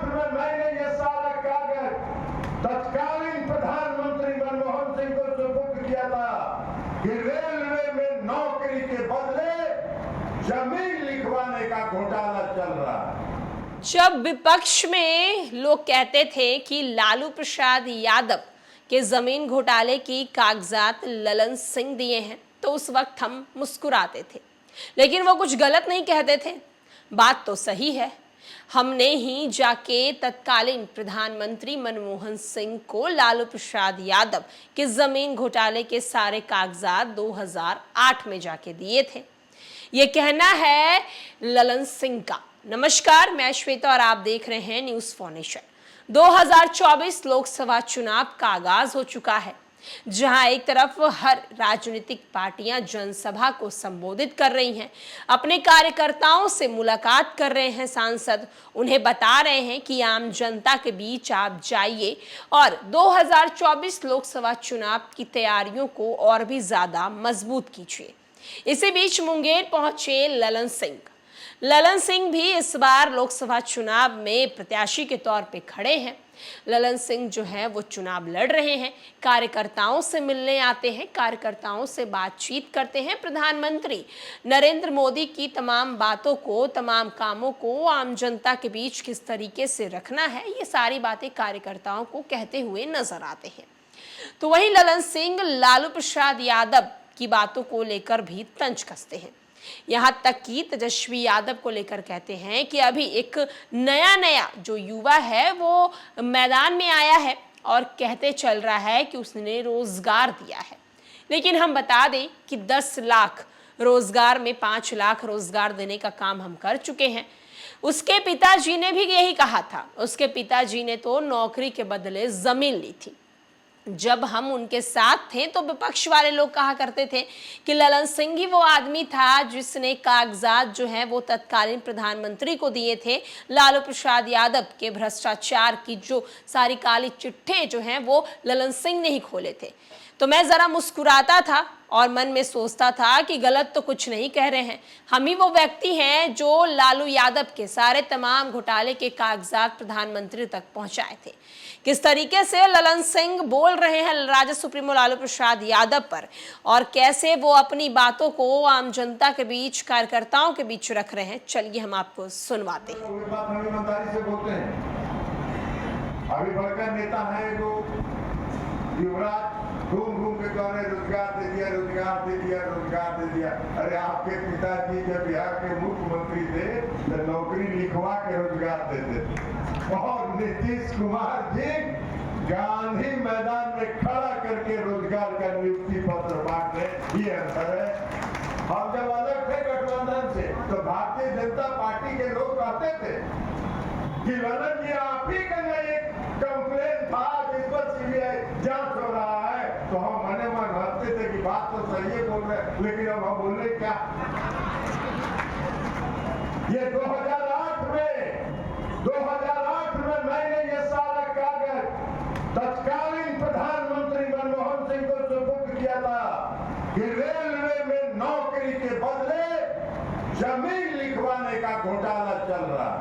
में मैंने ये सारा कागज तत्कालीन प्रधानमंत्री मनमोहन सिंह को सुपुर्द किया था कि रेलवे में नौकरी के बदले जमीन लिखवाने का घोटाला चल रहा है। जब विपक्ष में लोग कहते थे कि लालू प्रसाद यादव के जमीन घोटाले की कागजात ललन सिंह दिए हैं, तो उस वक्त हम मुस्कुराते थे, लेकिन वो कुछ गलत नहीं कहते थे। बात तो सही है। हमने ही जाके तत्कालीन प्रधानमंत्री मनमोहन सिंह को लालू प्रसाद यादव के जमीन घोटाले के सारे कागजात 2008 में जाके दिए थे। ये कहना है ललन सिंह का। नमस्कार, मैं श्वेता और आप देख रहे हैं न्यूज़ फॉर नेशन। 2024 लोकसभा चुनाव का आगाज हो चुका है, जहां एक तरफ हर राजनीतिक पार्टियां जनसभा को संबोधित कर रही हैं, अपने कार्यकर्ताओं से मुलाकात कर रहे हैं सांसद, उन्हें बता रहे हैं कि आम जनता के बीच आप जाइए और 2024 लोकसभा चुनाव की तैयारियों को और भी ज्यादा मजबूत कीजिए। इसी बीच मुंगेर पहुंचे ललन सिंह। ललन सिंह भी इस बार लोकसभा चुनाव में प्रत्याशी के तौर पे खड़े हैं। ललन सिंह जो है वो चुनाव लड़ रहे हैं, कार्यकर्ताओं से मिलने आते हैं, कार्यकर्ताओं से बातचीत करते हैं। प्रधानमंत्री नरेंद्र मोदी की तमाम बातों को, तमाम कामों को आम जनता के बीच किस तरीके से रखना है, ये सारी बातें कार्यकर्ताओं को कहते हुए नजर आते हैं। तो वहीं ललन सिंह लालू प्रसाद यादव की बातों को लेकर भी तंज कसते हैं। यहाँ तक कि तेजस्वी यादव को लेकर कहते हैं कि अभी एक नया जो युवा है वो मैदान में आया है और कहते चल रहा है कि उसने रोजगार दिया है। लेकिन हम बता दें कि 10 लाख रोजगार में 5 लाख रोजगार देने का काम हम कर चुके हैं। उसके पिताजी ने भी यही कहा था। उसके पिताजी ने तो नौकरी के बदले जमीन ली थी। जब हम उनके साथ थे तो विपक्ष वाले लोग कहा करते थे कि ललन सिंह ही वो आदमी था जिसने कागजात जो है वो तत्कालीन प्रधानमंत्री को दिए थे। लालू प्रसाद यादव के भ्रष्टाचार की जो सारी काली चिट्ठे जो हैं वो ललन सिंह ने ही खोले थे। तो मैं जरा मुस्कुराता था और मन में सोचता था कि गलत तो कुछ नहीं कह रहे हैं, हम ही वो व्यक्ति हैं जो लालू यादव के सारे तमाम घोटाले के कागजात प्रधानमंत्री तक पहुंचाए थे। किस तरीके से ललन सिंह बोल रहे हैं राजद सुप्रीमो लालू प्रसाद यादव पर और कैसे वो अपनी बातों को आम जनता के बीच, कार्यकर्ताओं के बीच रख रहे हैं, चलिए हम आपको सुनवाते हैं। अभी बड़का नेता है जो युवराज घूम के कह रहे रोजगार दे दिया, रोजगार दे दिया, रोजगार दे दिया। अरे आपके पिताजी जब बिहार के मुख्यमंत्री थे तो नौकरी लिखवा के रोजगार देते थे। और नीतीश कुमार जी गांधी मैदान में खड़ा करके रोजगार का नियुक्ति पत्र बांट रहे। ये अंतर है। हम जब अलग थे गठबंधन से तो भारतीय जनता पार्टी के लोग कहते थे कि ललन जी आप ही का एक कंप्लेन था जिस पर सीबीआई जांच हो रहा है, तो हम मने मन हंसते थे कि बात तो सही है बोल रहे, लेकिन अब हम बोल रहे क्या। ये 2008 में मैंने ये सारा कागज तत्कालीन प्रधानमंत्री मनमोहन सिंह को सुपुर्द किया था कि रेलवे में नौकरी के बदले जमीन लिखवाने का घोटाला चल रहा है।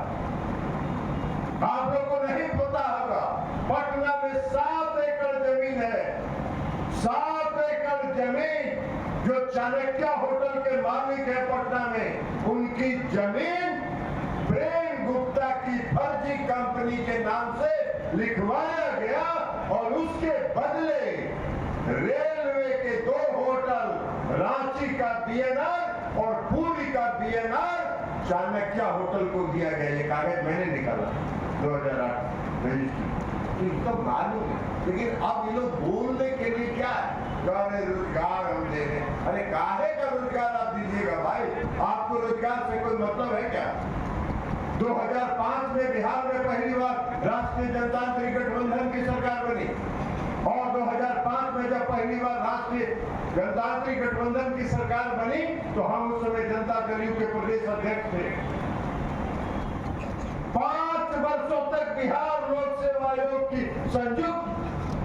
आप लोग को नहीं पता होगा, पटना में 7 एकड़ जमीन है। 7 एकड़ जमीन जो चाणक्य होटल के मालिक है पटना में, उनकी जमीन प्रेम गुप्ता की फर्जी कंपनी के नाम से लिखवाया गया और उसके बदले रेलवे के 2 होटल, रांची का बीएनआर और पुरी का बीएनआर चाणक्य होटल को दिया गया। ये कागज मैंने निकाला 2008 रजिस्ट्री, इसको मालूम है। लेकिन अब ये लोग बोलने के लिए क्या है, रोजगार हम दे रहे हैं। अरे काहे का रोजगार आप दीजिएगा भाई, आपको रोजगार से कोई मतलब है क्या। 2005 में बिहार में पहली बार राष्ट्रीय जनतांत्रिक गठबंधन की सरकार बनी और 2005 में जब पहली बार राष्ट्रीय जनतांत्रिक गठबंधन की सरकार बनी तो हम उस समय जनता दल के प्रदेश अध्यक्ष थे। 5 वर्षों तक बिहार लोक सेवा आयोग की संयुक्त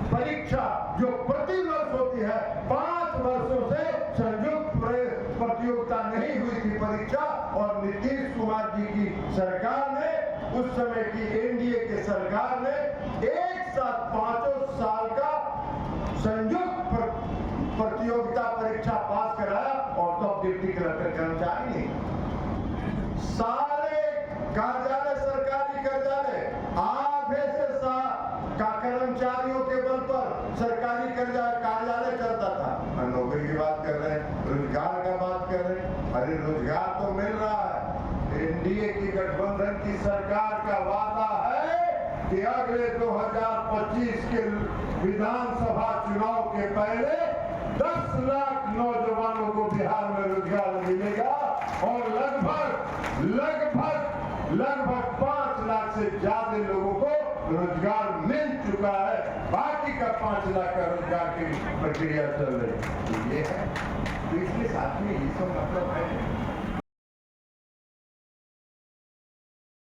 परीक्षा जो प्रति वर्ष होती है, 5 वर्षों से संयुक्त प्रतियोगिता नहीं हुई थी परीक्षा, और नीतीश कुमार जी की सरकार ने उस समय की एनडीए की सरकार ने एक साथ 5 साल का संयुक्त प्रतियोगिता परीक्षा पास कराया और तो डिप्टी कलेक्टर कर्मचारी नहीं। सारे कार्यालय सरकारी कार्यालय आधे से का कर्मचारियों के बल पर सरकारी कार्यालय चलता था। हम नौकरी की बात कर रहे हैं, रोजगार का बात कर रहे हैं। अरे रोजगार तो मिल रहा है। एनडीए की गठबंधन की सरकार का वादा है कि अगले 2025 के विधानसभा चुनाव के पहले 10 लाख नौजवानों को बिहार में रोजगार मिलेगा और लगभग 5 लाख से ज्यादा लोगों को रोजगार मिल चुका है। बाकी का 5 लाख का रोजगार की प्रक्रिया चल रही है। ये है, तो इसलिए साथ में ये सब मतलब है।